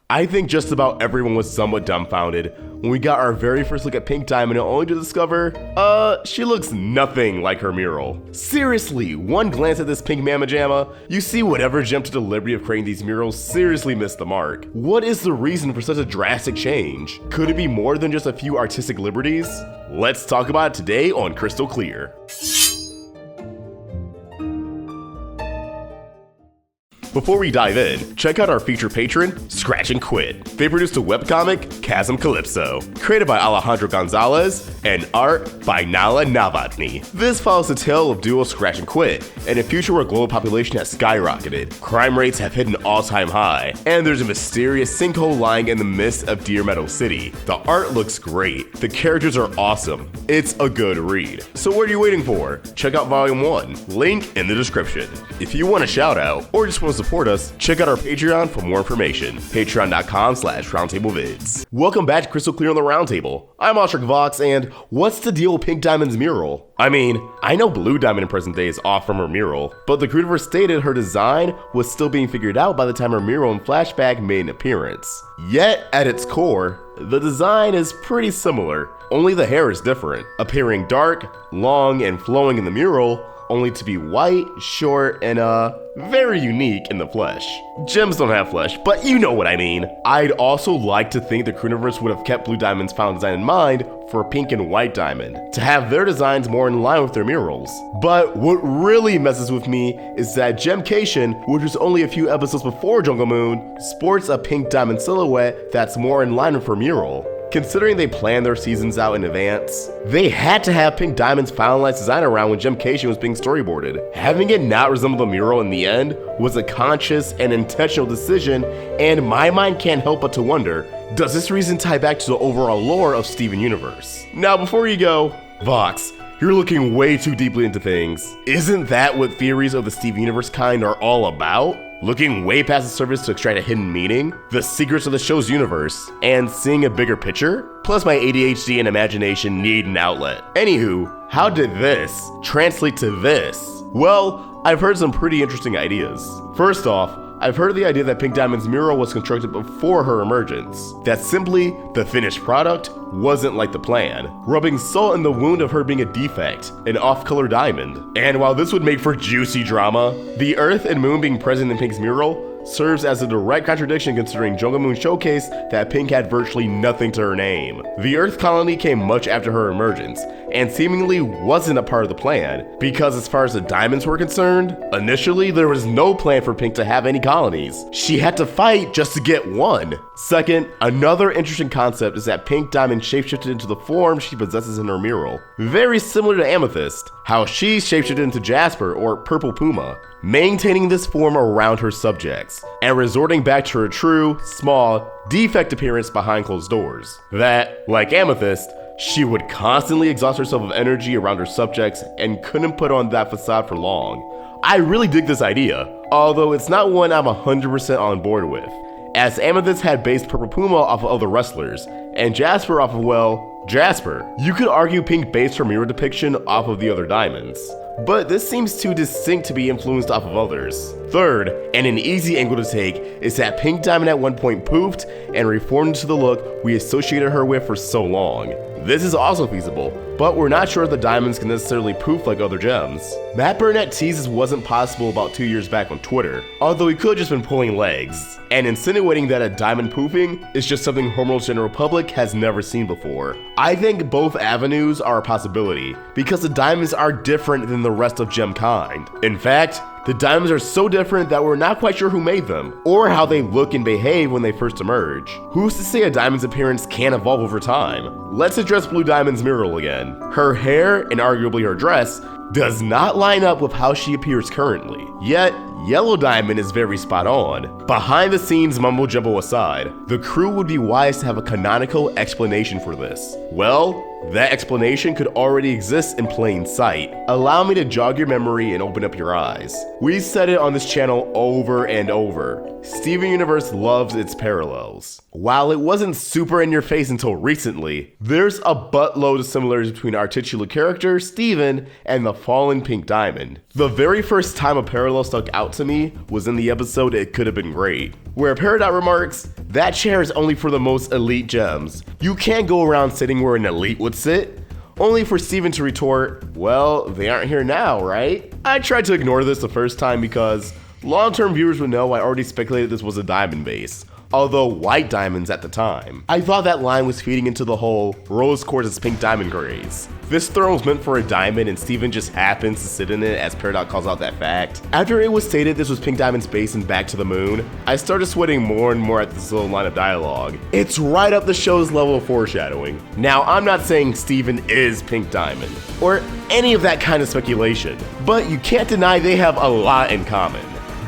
I think just about everyone was somewhat dumbfounded when we got our very first look at Pink Diamond, only to discover, she looks nothing like her mural. Seriously, one glance at this pink mamma jamma, you see whatever jumped to the liberty of creating these murals seriously missed the mark. What is the reason for such a drastic change? Could it be more than just a few artistic liberties? Let's talk about it today on Crystal Clear. Before we dive in, check out our featured patron, Scratch and Quit. They produced a webcomic, Chasm Calypso, created by Alejandro Gonzalez and art by Nala Novotny. This follows the tale of duo Scratch and Quit in a future where global population has skyrocketed, crime rates have hit an all-time high, and there's a mysterious sinkhole lying in the midst of Deer Meadow City. The art looks great, the characters are awesome, it's a good read. So what are you waiting for? Check out Volume 1, link in the description. If you want a shout out, or just want to support us, check out our Patreon for more information. Patreon.com/roundtablevids. Welcome back to Crystal Clear on the Roundtable. I'm AwestruckVox, and what's the deal with Pink Diamond's mural? I mean, I know Blue Diamond in present day is off from her mural, but the creator stated her design was still being figured out by the time her mural in Flashback made an appearance. Yet, at its core, the design is pretty similar, only the hair is different, appearing dark, long, and flowing in the mural, only to be white, short, and very unique in the flesh. Gems don't have flesh, but you know what I mean. I'd also like to think the Crew-Universe would have kept Blue Diamond's final design in mind for Pink and White Diamond, to have their designs more in line with their murals. But what really messes with me is that Gemcation, which was only a few episodes before Jungle Moon, sports a Pink Diamond silhouette that's more in line with her mural. Considering they planned their seasons out in advance, they had to have Pink Diamond's finalized design around when Gemcation was being storyboarded. Having it not resemble the mural in the end was a conscious and intentional decision, and my mind can't help but to wonder, does this reason tie back to the overall lore of Steven Universe? Now before you go, Vox, you're looking way too deeply into things. Isn't that what theories of the Steven Universe kind are all about? Looking way past the surface to extract a hidden meaning, the secrets of the show's universe, and seeing a bigger picture? Plus my ADHD and imagination need an outlet. Anywho, how did this translate to this? Well, I've heard some pretty interesting ideas. First off, I've heard the idea that Pink Diamond's mural was constructed before her emergence. That simply, the finished product wasn't like the plan, rubbing salt in the wound of her being a defect, an off-color diamond. And while this would make for juicy drama, the Earth and Moon being present in Pink's mural serves as a direct contradiction considering Jungle Moon showcased that Pink had virtually nothing to her name. The Earth colony came much after her emergence, and seemingly wasn't a part of the plan, because as far as the diamonds were concerned, initially there was no plan for Pink to have any colonies. She had to fight just to get one. Second, another interesting concept is that Pink Diamond shapeshifted into the form she possesses in her mural. Very similar to Amethyst, how she shapeshifted into Jasper or Purple Puma, maintaining this form around her subjects, and resorting back to her true, small, defect appearance behind closed doors. That, like Amethyst, she would constantly exhaust herself of energy around her subjects and couldn't put on that facade for long. I really dig this idea, although it's not one I'm 100% on board with, as Amethyst had based Purple Puma off of other wrestlers, and Jasper off of, well, Jasper. You could argue Pink based her mirror depiction off of the other diamonds, but this seems too distinct to be influenced off of others. Third, and an easy angle to take, is that Pink Diamond at one point poofed and reformed into the look we associated her with for so long. This is also feasible, but we're not sure if the diamonds can necessarily poof like other gems. Matt Burnett teased this wasn't possible about 2 years back on Twitter, although he could have just been pulling legs, and insinuating that a diamond poofing is just something Hormonal's general public has never seen before. I think both avenues are a possibility, because the diamonds are different than the rest of gem kind. In fact, the diamonds are so different that we're not quite sure who made them, or how they look and behave when they first emerge. Who's to say a diamond's appearance can't evolve over time? Let's address Blue Diamond's mural again. Her hair, and arguably her dress, does not line up with how she appears currently. Yet, Yellow Diamond is very spot on. Behind the scenes mumbo jumbo aside, the crew would be wise to have a canonical explanation for this. Well, that explanation could already exist in plain sight. Allow me to jog your memory and open up your eyes. We said it on this channel over and over. Steven Universe loves its parallels. While it wasn't super in your face until recently, there's a buttload of similarities between our titular character, Steven, and the fallen Pink Diamond. The very first time a parallel stuck out to me was in the episode It Could Have Been Great, where Peridot remarks, "That chair is only for the most elite gems. You can't go around sitting where an elite would sit." Only for Steven to retort, "Well, they aren't here now, right?" I tried to ignore this the first time because long-term viewers would know I already speculated this was a diamond base, although white diamonds at the time. I thought that line was feeding into the whole rose quartz pink diamond craze. This throne was meant for a diamond and Steven just happens to sit in it as Peridot calls out that fact. After it was stated this was Pink Diamond's base and back to the moon, I started sweating more and more at this little line of dialogue. It's right up the show's level of foreshadowing. Now, I'm not saying Steven is Pink Diamond, or any of that kind of speculation, but you can't deny they have a lot in common.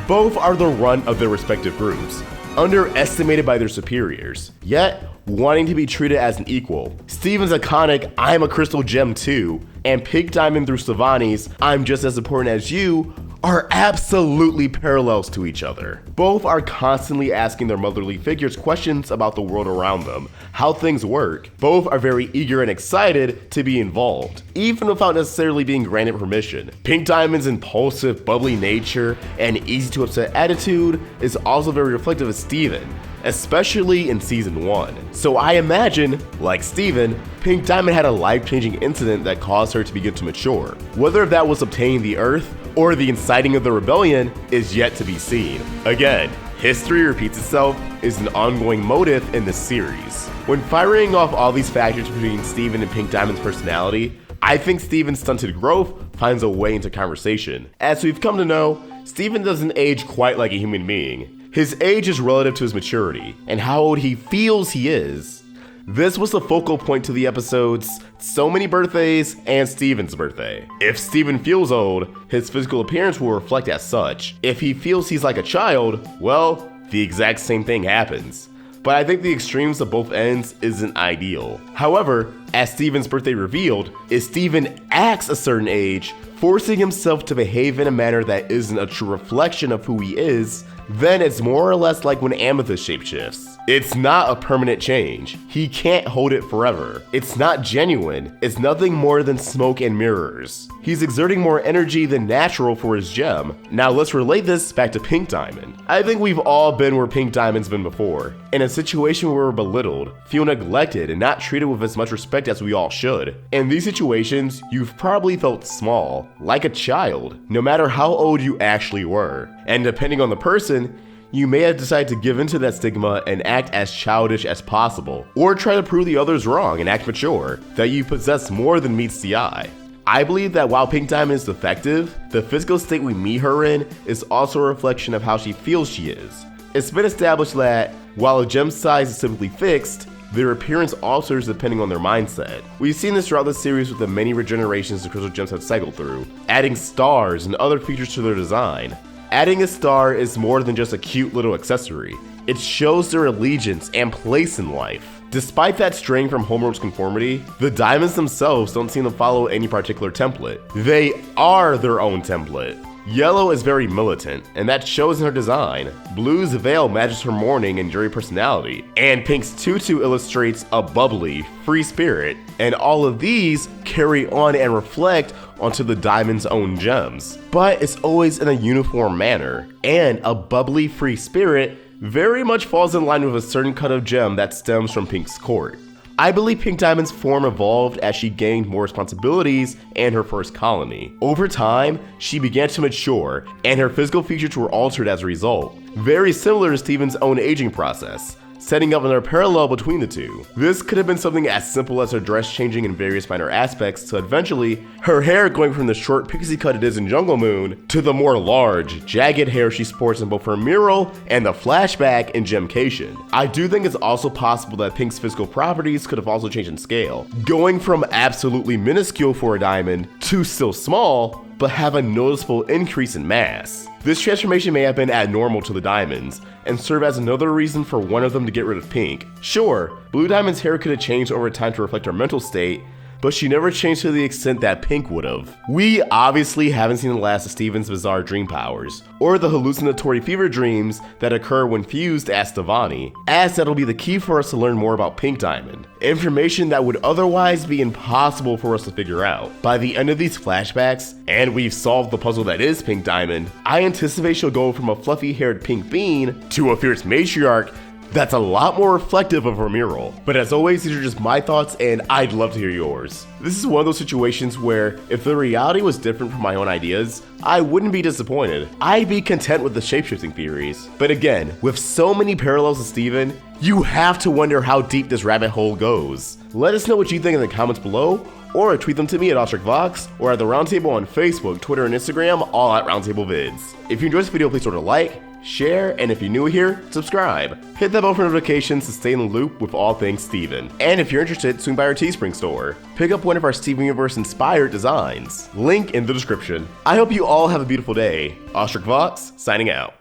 Both are the runt of their respective groups, underestimated by their superiors, yet wanting to be treated as an equal. Steven's iconic "I'm a crystal gem too," and Pink Diamond through Stevani's "I'm just as important as you" are absolutely parallels to each other. Both are constantly asking their motherly figures questions about the world around them, how things work. Both are very eager and excited to be involved, even without necessarily being granted permission. Pink Diamond's impulsive, bubbly nature and easy to upset attitude is also very reflective of Steven, especially in season 1. So I imagine, like Steven, Pink Diamond had a life-changing incident that caused her to begin to mature. Whether that was obtaining the Earth or the inciting of the rebellion is yet to be seen. Again, history repeats itself is an ongoing motif in this series. When firing off all these factors between Steven and Pink Diamond's personality, I think Steven's stunted growth finds a way into conversation. As we've come to know, Steven doesn't age quite like a human being. His age is relative to his maturity, and how old he feels he is. This was the focal point to the episodes So Many Birthdays and Steven's birthday. If Steven feels old, his physical appearance will reflect as such. If he feels he's like a child, well, the exact same thing happens. But I think the extremes of both ends isn't ideal. However, as Steven's birthday revealed, if Steven acts a certain age, forcing himself to behave in a manner that isn't a true reflection of who he is, then it's more or less like when Amethyst shapeshifts. It's not a permanent change. He can't hold it forever. It's not genuine. It's nothing more than smoke and mirrors. He's exerting more energy than natural for his gem. Now let's relate this back to Pink Diamond. I think we've all been where Pink Diamond's been before, in a situation where we're belittled, feel neglected, and not treated with as much respect as we all should. In these situations, you've probably felt small, like a child, no matter how old you actually were. And depending on the person, you may have decided to give into that stigma and act as childish as possible, or try to prove the others wrong and act mature, that you possess more than meets the eye. I believe that while Pink Diamond is defective, the physical state we meet her in is also a reflection of how she feels she is. It's been established that, while a gem size is typically fixed, their appearance alters depending on their mindset. We've seen this throughout the series with the many regenerations the crystal gems have cycled through, adding stars and other features to their design. Adding a star is more than just a cute little accessory. It shows their allegiance and place in life. Despite that straying from homeworld's conformity, the diamonds themselves don't seem to follow any particular template. They are their own template. Yellow is very militant, and that shows in her design. Blue's veil matches her mourning and dreary personality, and Pink's tutu illustrates a bubbly, free spirit, and all of these carry on and reflect onto the diamond's own gems. But it's always in a uniform manner, and a bubbly, free spirit very much falls in line with a certain cut of gem that stems from Pink's court. I believe Pink Diamond's form evolved as she gained more responsibilities and her first colony. Over time, she began to mature, and her physical features were altered as a result, very similar to Steven's own aging process, setting up another parallel between the two. This could have been something as simple as her dress changing in various minor aspects to eventually her hair going from the short pixie cut it is in Jungle Moon to the more large, jagged hair she sports in both her Mural and the flashback in Gemcation. I do think it's also possible that Pink's physical properties could have also changed in scale, going from absolutely minuscule for a diamond to still small, but have a noticeable increase in mass. This transformation may have been abnormal to the diamonds, and serve as another reason for one of them to get rid of Pink. Sure, Blue Diamond's hair could have changed over time to reflect her mental state, but she never changed to the extent that Pink would've. We obviously haven't seen the last of Steven's bizarre dream powers, or the hallucinatory fever dreams that occur when fused as Stevani, as that'll be the key for us to learn more about Pink Diamond. Information that would otherwise be impossible for us to figure out. By the end of these flashbacks, and we've solved the puzzle that is Pink Diamond, I anticipate she'll go from a fluffy-haired pink bean to a fierce matriarch that's a lot more reflective of her mural. But as always, these are just my thoughts and I'd love to hear yours. This is one of those situations where if the reality was different from my own ideas, I wouldn't be disappointed. I'd be content with the shapeshifting theories. But again, with so many parallels to Steven, you have to wonder how deep this rabbit hole goes. Let us know what you think in the comments below, or tweet them to me at AwestruckVox, or at the Roundtable on Facebook, Twitter, and Instagram, all at RoundtableVids. If you enjoyed this video, please sort of like, share, and if you're new here, subscribe. Hit that bell for notifications to stay in the loop with all things Steven. And if you're interested, swing by our Teespring store. Pick up one of our Steven Universe inspired designs. Link in the description. I hope you all have a beautiful day. AwestruckVox, signing out.